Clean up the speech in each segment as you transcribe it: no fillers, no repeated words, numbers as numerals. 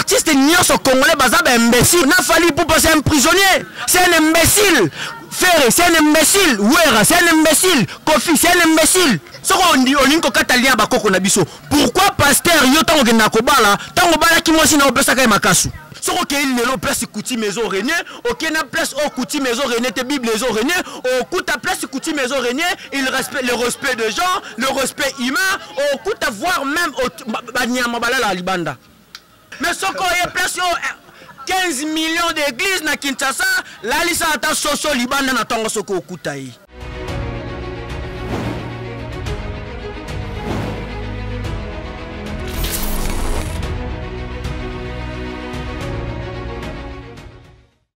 artiste nyonso congolais baza ba imbécile. Na Fally Ipupa c'est un prisonnier, c'est un imbécile. Ferré c'est un imbécile, Wera c'est un imbécile, Kofi c'est un imbécile. Soko olinko katalia bakoko na biso. Pourquoi pasteur yo tango kena kobala, tango bala ki mwasi na opesa kai makasu. Soko ke il lelo place kuti maison René, OK na place au kuti maison René te Bible maison René, au kuta place kuti maison René, il respecte le respect de gens, le respect humain, au kuta voir même banyama balala libanda. Mais soko ye place 15 millions d'églises na Kinshasa, la lisa ata soso libanda na tango soko okuta yi.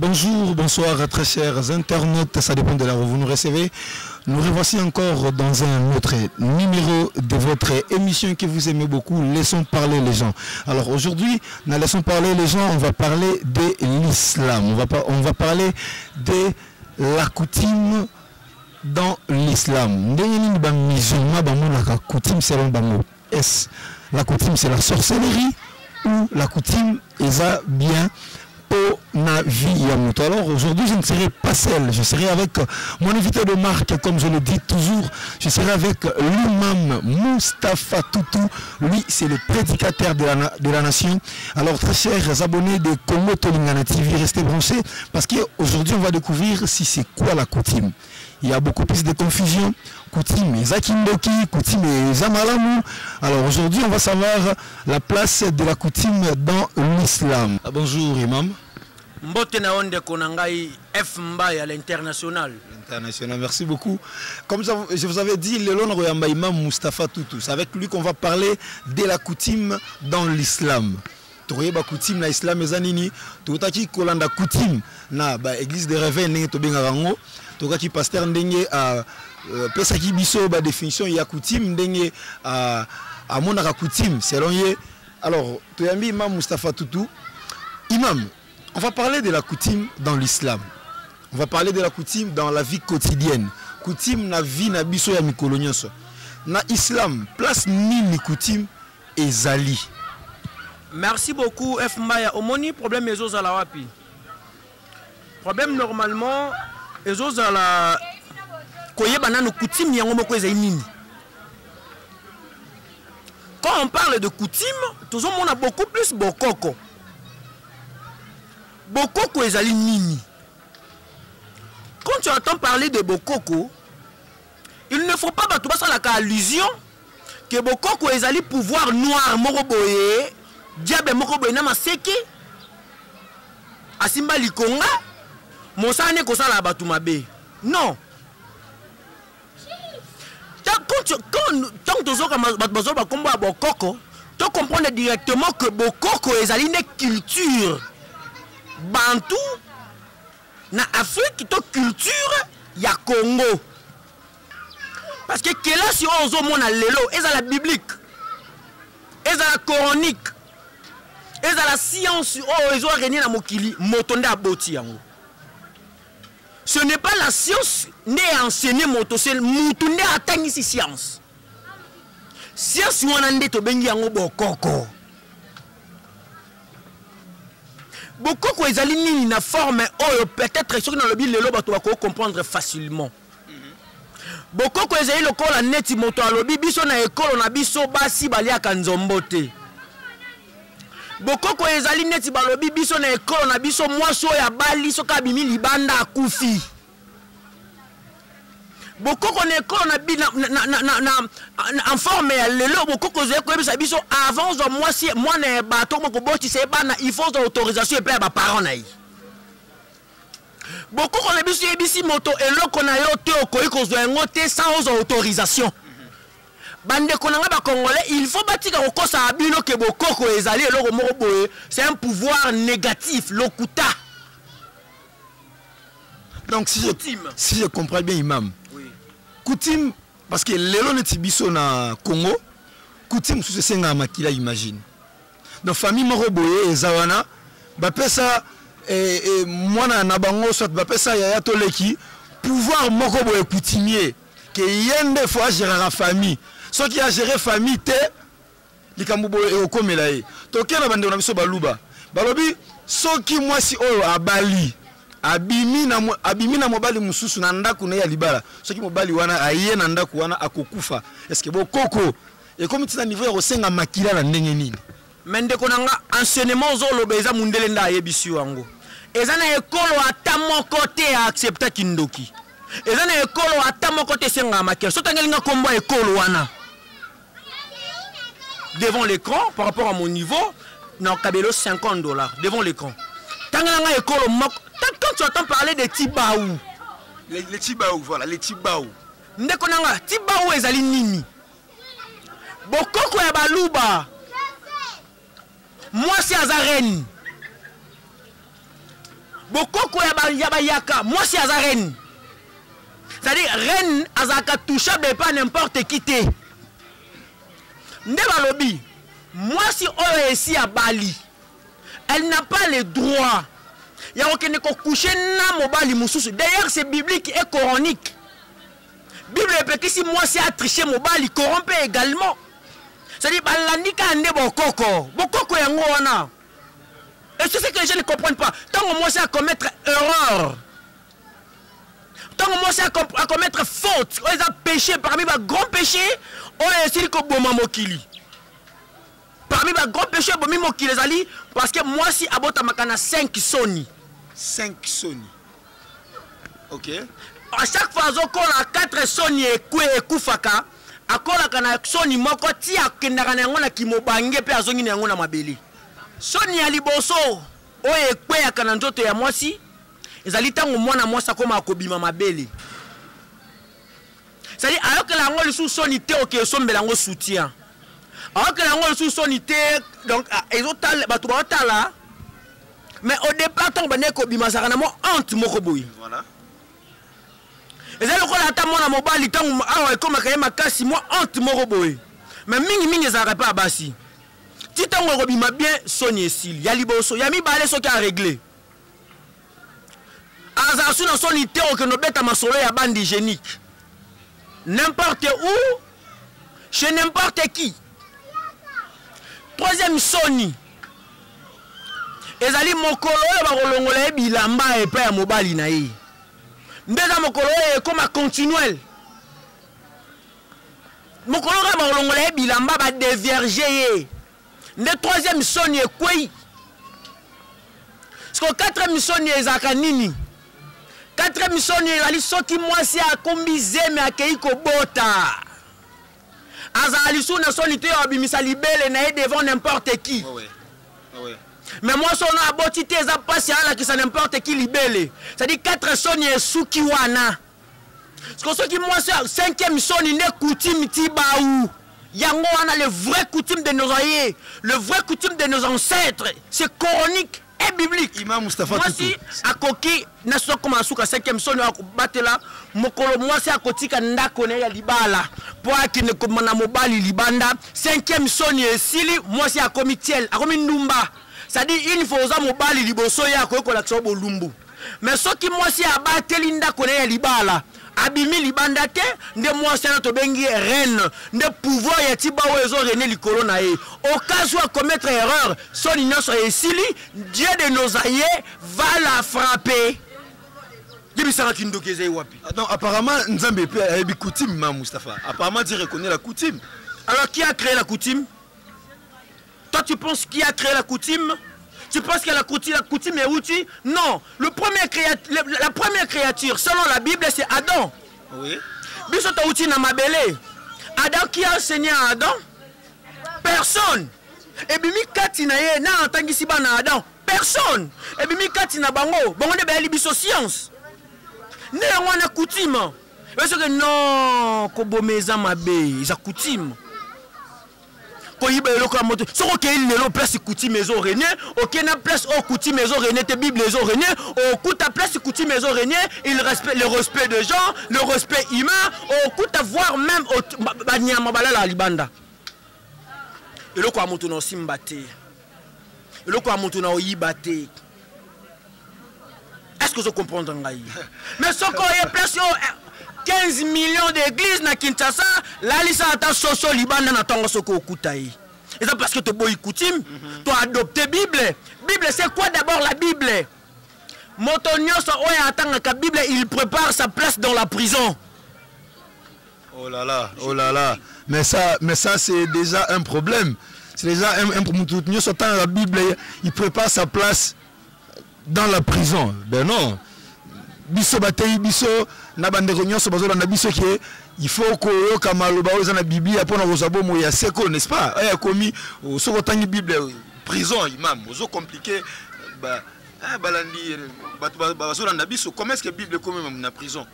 Bonjour, bonsoir très chers internautes, ça dépend de là où vous nous recevez. Nous revoici encore dans un autre numéro de votre émission que vous aimez beaucoup, Laissons parler les gens. Alors aujourd'hui, dans Laissons parler les gens, on va parler de l'islam. On va parler de la coutume dans l'islam. Est-ce la coutume c'est la sorcellerie ou la coutume est bien pour ma vie. Alors aujourd'hui je ne serai pas seul, je serai avec mon invité de marque, comme je le dis toujours, je serai avec l'imam Moustapha Toutou. Lui c'est le prédicateur de la nation. Alors très chers abonnés de Congo Tolingana TV, restez branchés parce qu'aujourd'hui on va découvrir si c'est quoi la coutume. Il y a beaucoup plus de confusion. Coutume Zakindoki, coutume Zamalamu. Alors aujourd'hui on va savoir la place de la coutume dans l'islam. Bonjour imam. Mbote na onde konangai F Mbaye à l'international. International, merci beaucoup. Comme je vous avais dit, le long de imam Moustapha Toutou, c'est avec lui qu'on va parler de la coutume dans l'islam. Toyeba coutume na islam ezanini, totaki kolanda coutume na ba église de réveil ndenge to benga rango, tokaki pasteur ndenge a pesaki biso ba définition ya coutume ndenge a monaka coutume selon ye. Alors, toyambi imam Moustapha Toutou. Imam, on va parler de la coutume dans l'islam. On va parler de la coutume dans la vie quotidienne. Coutume na vie na biso ya mikolo nyonso. Na islam, place nini coutume ezali. Merci beaucoup F Maya. Omoni problème ezos à la wapi. Problème normalement ezos à la koyeba na no coutume yango moko ezali nini. Quand on parle de coutume, tout le monde a beaucoup plus bokoko. Bokoko ezali nini. Quand tu entends parler de bokoko, il ne faut pas battre la allusion que bokoko ezali pouvoir noir moko boye. Diable moko boye na maseki asimba likonga mosane ko sala batu mabe. Non. Tant tu comprends directement que bokoko ezali une culture bantou na Afrique, to culture ya Congo. Parce que là si on zo mona lelo ezala biblique, ezala coranique, et la science, oh, ils ont régné dans Mokili, motonde à boti yango. Ce n'est pas la science n'est enseignée moto, c'est motonde à tangi si science. Science ou anande to bengi yango bokoko. Bokoko ezali nini na forme oh peut-être ceux qui dans le bil lelo bato bako comprendre facilement. Bokoko ezali lokola neti moto alobi biso na ekolo na biso basi balia kanzombote. Bokoko ezali neti balobi biso na ekolo na biso mwaso ya bali soka bimi libanda akufi. Bokoko na ekolo na en forme ya lelo bokoko zeko yebisa biso avant zo mwasi mwana bato moko boti se bana il faut autorisation et pa ba parents na yi. Bokoko na biso yebisi moto eloko na yo te okoyi kozwa ngote sans autorisation. Bande konanga ba congolais, il faut batika kokosa abino ke bokoko ezali eloko moko boye, c'est un pouvoir négatif, lokuta. Donc si je comprends bien imam. Oui. Coutume parce que lelo neti biso na Congo, coutume sous senga makila imagine. Donc famille moko boye ezawana, ba pesa mwana na bango soit ba pesa ya toleki, pouvoir moko boye coutumier que yende fois gérer la famille. Ce qui a géré famille, likambo e okomela e. Tokena bande na biso baluba. balobi soki mwasi oyo abali abimi na mobali mususu na ndako na ya libala soki mobali wana aye na ndako wana akokufa est-ce que bokoko et comme tina niveau ya kosenga makila na ndenge nini mende konanga enseignement zoloba eza mundele nda yebisi wango eza na ekolo ata moko te accepta kindoki eza na ekolo ata moko te senga makila so tangelinga komba ekolo wana devant l'écran par rapport à mon niveau non kabelo $50 devant l'écran tangelanga ekolo moko quand tu entends parler de Tibaou les Tibaou voilà les Tibaou ndeko nanga Tibaou ezali nini bokoko ya baluba mwasi aza reine bokoko ya bayaka mwasi aza reine c'est-à-dire reine azaka touchable pas n'importe qui te nde balobi mwasi oyo esi ya bali elle n'a pas le droit ya okende ko coucher na mobali mususu d'ailleurs c'est biblique et coranique Bible epekisi mwasi a triché mobali corrompe également c'est-à-dire balandika nde bokoko yango wana et c'est ce que les gens ne comprennent pas tant que mwasi a commettre erreur tant que mwasi a commettre faute ou a péché parmi les grands péchés on est ko boma mokili parmi les grands péchés bomi mokili ezali parce que mwasi abota makana 5 soni ok à chaque fois zokola 4 soni ekufaka akola kana soni moko ti akendaka na yango na kimobange pe azongi na yango na mabele soni ya liboso oyo ekweyaka na nzoto ya mwasi ezali ntango mwana mwasi akoma akobima mabele c'est-à-dire ayokela yango lisusu soni te oke esombela yango soutien ayokela yango lisusu soni te donc ezotala bato baotala mais au départ ntango bandeki kobima saka na mo honte moko boye voilà ezali lokola ata mwana mobali ntango awa ekomaka ye makasi mwa honte moko boye mais mingi ezalaka mpe abasi ti ntango ekobima bien soni esili ya liboso ya mibale soki aregle azala su na soni te okende obeta masolo ya bande hygiénique n'importe où chez n'importe qui troisième soni ezali mokolo oyo bakolongola ye bilamba epai ya mobali na ye ndeza mokolo oyo ekoma continuel mokolo oyo bakolongola ye bilamba badevierge ye nde troisième soni ekwei siko quatrième soni ezalaka nini quatrième soni ezali soki mwasi akombi zeme akei kobota azala lisusu na soni te abimisa libele na ye devant n'importe qui mais moi son aboti te eza pasi alakisa n'importe qui libele c'est-à-dire 4 soni esuki wana siko soki mwasi 5e soni nde coutume Tibaou yango wana le vrai coutume de nos aïeux le vrai coutume de nos ancêtres c'est coranique et biblique Imam Moustapha Tutu mwasi akoki na soko masuka 5e soni akobatela mokolo mwasi akotika ndako na ya libala po akine komana mobali libanda 5e soni esili mwasi akomi tiel akomi ndumba c'est-à-dire il faut oza mobali liboso ya koyekola kiso bolumbu mais soki mwasi abateli ndako na ya libala abimi libanda te nde mwasi na tobengi reine nde pouvoir ya Tibaou ezo reine likolo na ye au cas où commettre erreur soni nyonso esili Dieu de nos aïeux va la frapper dibisaka kindoki ezai wapi donc apparemment nzambe pe ayebi coutume Imam Moustapha apparemment tu reconnais la coutume alors qui a créé la coutume? Toi, tu penses qui a créé la coutume? Tu penses que la coutume est outil? Non. La première créature, selon la Bible, c'est Adam. Oui. Bisota outil na mabele. Adam qui a enseigné à Adam? Personne. Et bimi kati na ye na entangisi ba na Adam. Personne. Et bimi kati na bango. Bango ne ba libiso science. Ne wana coutume. Est-ce que non, kobomeza mabe, isa coutume. Koyiba eloko ya moto soko ke lelo place coutume ezo régner okena place au coutume ezo régner te Bible ezo régner okuta place coutume ezo régner il respecte le respect de gens le respect humain okuta voir même banyama balala libanda eloko ya moto na simba te eloko ya moto na oyiba te est-ce que vous comprenez ngai mais soko ya place 15 millions d'églises na Kinshasa, la liste ata soso libanda na tongo soko okuta yi. Et ça parce que tu boy coutume, tu as adopté Bible. Bible c'est quoi d'abord la Bible? Motonioso oya atanga Bible, il prépare sa place dans la prison. Oh là là, oh là là. Mais ça c'est déjà un problème. C'est déjà un problème. La Bible, il prépare sa place dans la prison. Ben non. Biso batei biso na bandeko nyonso bazola na biso ke il faut que kamaloba oza na Bible apona kozabo mo ya seko, n'est-ce pas? Aya komi soko tangi Bible prison imam ozo compliqué ba balandi bazola na biso. Comment est-ce que Bible comme même na prison?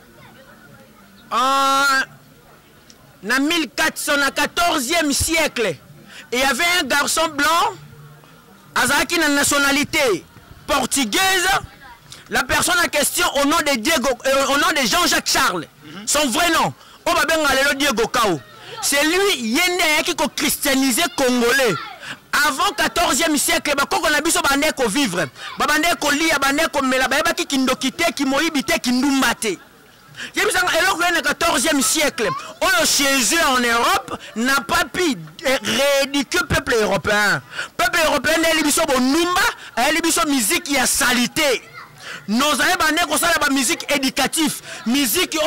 Na 1414e siècle, il y avait un garçon blanc, Azaki na nationalité portugaise. La personne en question au nom de Diego, au nom de Jean-Jacques Charles, son vrai nom, Diego Kao. C'est lui qui a christianisé Congolais. Avant 14e siècle, on a vu ce vivre. Babandeko lia, bandeko mela, babaki kindokite, kimoibite, kindumbate. Et le 14e siècle, chez eux en Europe n'a pas pu rééduquer le peuple européen. Le peuple européen a une musique qui a salité. Nous avons une musique éducative. Musique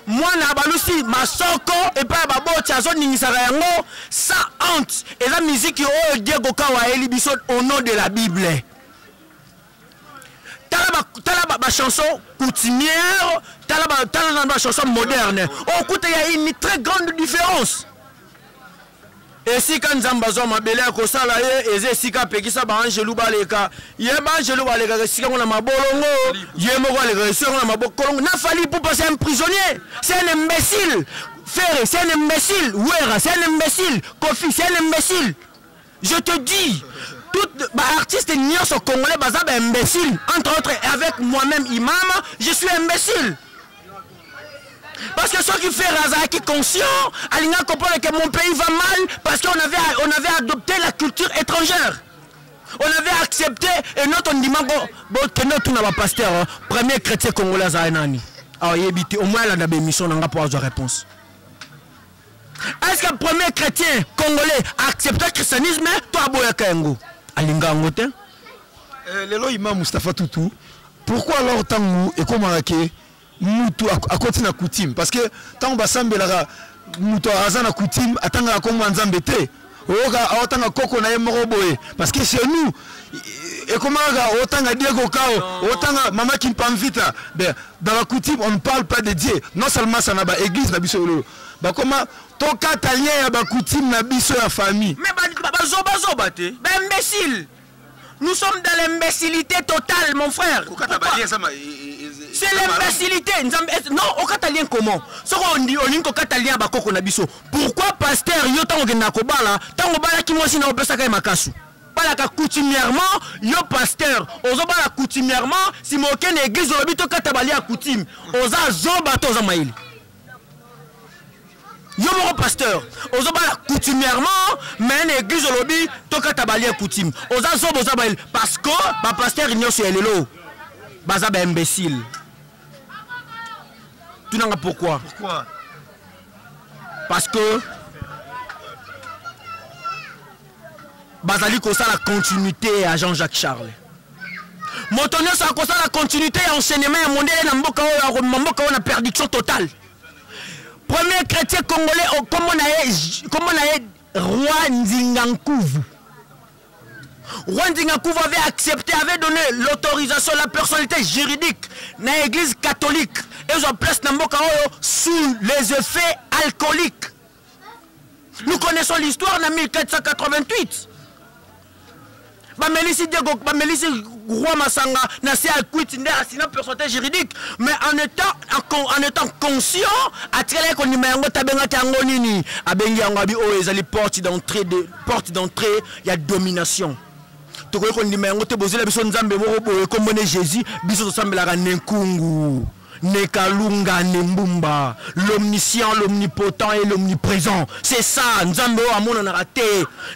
moi na balusi masoko et pas babocha ningisarayango ça honte. Et la musique Diego Kawa elibiso au nom de la Bible. Talaba chanson coutumière, talaba chanson moderne. Oh, écoute, il y a une très grande différence. Et si quand Zambazo m'a belé à Kosala, et si quand Pekisa Bangelou Baleka, Yebangelou Baleka, si on a ma bolongo, Yemoga, si on a ma bolongo, n'a fallu pour passer un prisonnier. C'est un imbécile. Ferré, c'est un imbécile. Ouera, c'est un imbécile. Kofi, c'est un imbécile. Je te dis. Tout artiste nios au Congolais bazab imbécile. Entre autres, avec moi-même imam, je suis imbécile. Parce que ceux qui font Razaki conscient, Alinga comprend que mon pays va mal parce qu'on avait adopté la culture étrangère. On avait accepté et notre on dit que notre n'a pas pasteur premier chrétien congolais Zainani. Alors il au moins la mission n'a pas de réponse. Est-ce que le premier chrétien congolais a accepté le christianisme? Toi boya kango. Alinga ngote. Lelo imam Moustapha Toutou. Pourquoi alors tangu et comment que mutu à côté na coutume? Parce que tant basambela mutu azana coutume atanga comme nzambe te. Oga atanga koko na yemoroboe parce que chez nous et comment otanga Diego Kao, otanga mama Kimpamvita. Dans la coutume on ne parle pas de Dieu. Non seulement ça na ba église na biso lelo. Ba comment ton catalien ya ba coutume na biso ya famille. Mais zoba te. Imbécile. Nous sommes dans l'imbécilité totale, mon frère. C'est l'imbécilité. Non, au catalien comment? Pourquoi pasteur yo tango na kobala, tango bala ki mwasi na opesa ka makasu? Bala ka coutumièrement, yo pasteur, ozo bala coutumièrement, si mo ken église lobi to katabali a coutume, oza zoba to za maili. Yo mon pasteur, ozo bala coutumièrement, mais une église au lobby, toka tabalia coutume. Oza zobo zabail parce que ba pasteur igno sur elelo. Baza ba imbécile. Tu n'as pas pourquoi? Pourquoi? Parce que Bazali kosa la continuité à Jean-Jacques Charles. Motonio sa kosa la continuité à enseignement à mondial na mboka o na perdition totale. Premier chrétien congolais, comme on a roi Ndingankuvu. Roi Ndingankuvu avait accepté, avait donné l'autorisation, la personnalité juridique dans l'église catholique. Et ils ont placé Namboka sous les effets alcooliques. Nous connaissons l'histoire en 1488. Bamelisi Diego, Bamelisi Roi Masanga, n'a pas acquitté une personnalité juridique, mais en étant conscient, à travers qu'on y met un tabenga tangonini, à bengi angabi o ezali porte d'entrée, il y a domination. Tu connais qu'on y met un te bosé la personne Nzambe morobo comme Jésus, biso to sambela ka nenkungu. Nekalunga Nembumba, l'omniscient, l'omnipotent et l'omniprésent. C'est ça, Nzambe Amon a raté.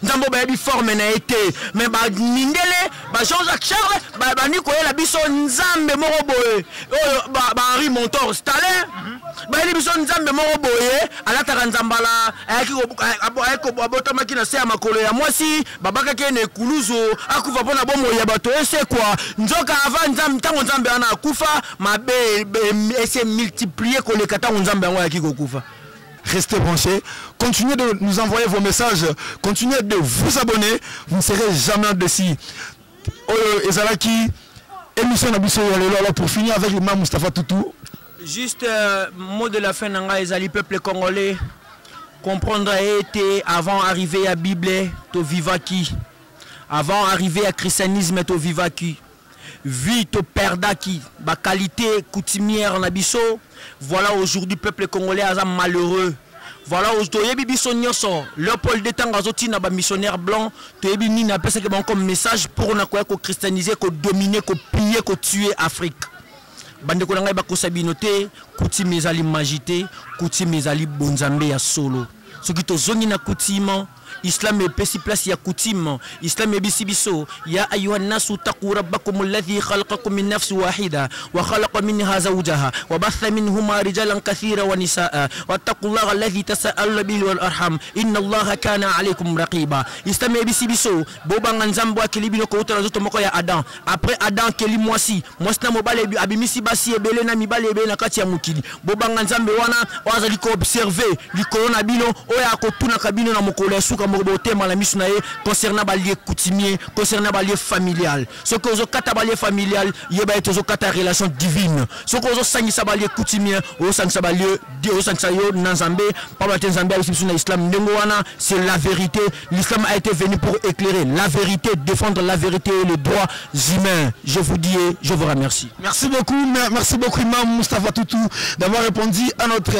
Nzambe Baby forme n'a été. Mais bah Mindele, bah Jean-Jacques Charles, bah Nicolas Labisso Nzambe Moroboe, bah Henri Montor Stalin, bah Libisso Nzambe Moroboe, à la Taranzambala, avec Abotamaki na Sea Makolo ya Mwasi, Babaka Kene Kuluzo, Akufa Pona Bomo Yabato, et c'est quoi? Nzoka avant Nzambe, tant Nzambe Ana Akufa, ma essayer de multiplier les kata Restez branchés, continuez de nous envoyer vos messages, continuez de vous abonner, vous ne serez jamais déçus. Ezalaki, émission Nabiso Yalelo, pour finir avec l'imam Moustapha Toutou. Juste mot de la fin, Nanga Ezali, peuple congolais, comprendre a été avant d'arriver à Bible, to vivaki, avant d'arriver à christianisme, to vivaki. Vu to perdaki, ba qualité coutumière nabiso, voilà aujourd'hui peuple congolais a malheureux. Voilà aujourd'hui biso nyoso, Léopold Détang azoti na ba missionnaire blanc, to yebi ni na pesa ke bon comme message pour na ko christianiser, ko dominer, ko piller, ko tuer Afrique. Bande ko ngai ba ko sabinote, coutume ezali magité, coutume ezali bonzambe ya solo. Ce qui to zongi na coutume Islam est pesi place ya coutume. Islam est bisibiso. Ya ayuha nasu taqu rabbakum alladhi khalaqakum min nafsin wahida wa khalaqa minha zawjaha wa batha minhuma rijalan kathira wa nisaa wattaqullaha alladhi tasaaluna bihi wal arham inna Allaha kana alaykum raqiba. Islam est bisibiso. Bobanga nzambo akilibino ko utala zoto moko ya Adam. Après Adam keli mwasi na mobale abimisi basi ebele na mibale ebele na kati ya mukili. Bobanga nzambe wana wazali ko observer likolo na bino oya ko tuna kabino na mokolo suka concernant les coutumiers, concernant les familiales. Ce que vous avez les familiales, il y a des relations divines. Ce que vous avez les coutumiers, c'est la vérité. L'islam a été venu pour éclairer la vérité, défendre la vérité et les droits humains. Je vous dis et je vous remercie. Merci beaucoup, Imam Moustapha Toutou, d'avoir répondu à notre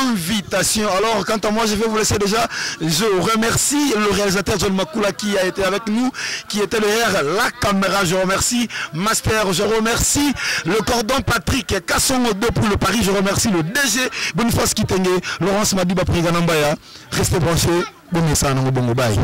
invitation. Alors, quant à moi, je vais vous laisser déjà. Je remercie le réalisateur John Makula qui a été avec nous, qui était derrière la caméra. Je remercie Master, je remercie le cordon Patrick Kassongo 2 pour le Paris. Je remercie le DG Boniface Kitenge, Laurence Madiba Priganambaya. Restez branchés. Bon message, bon bye.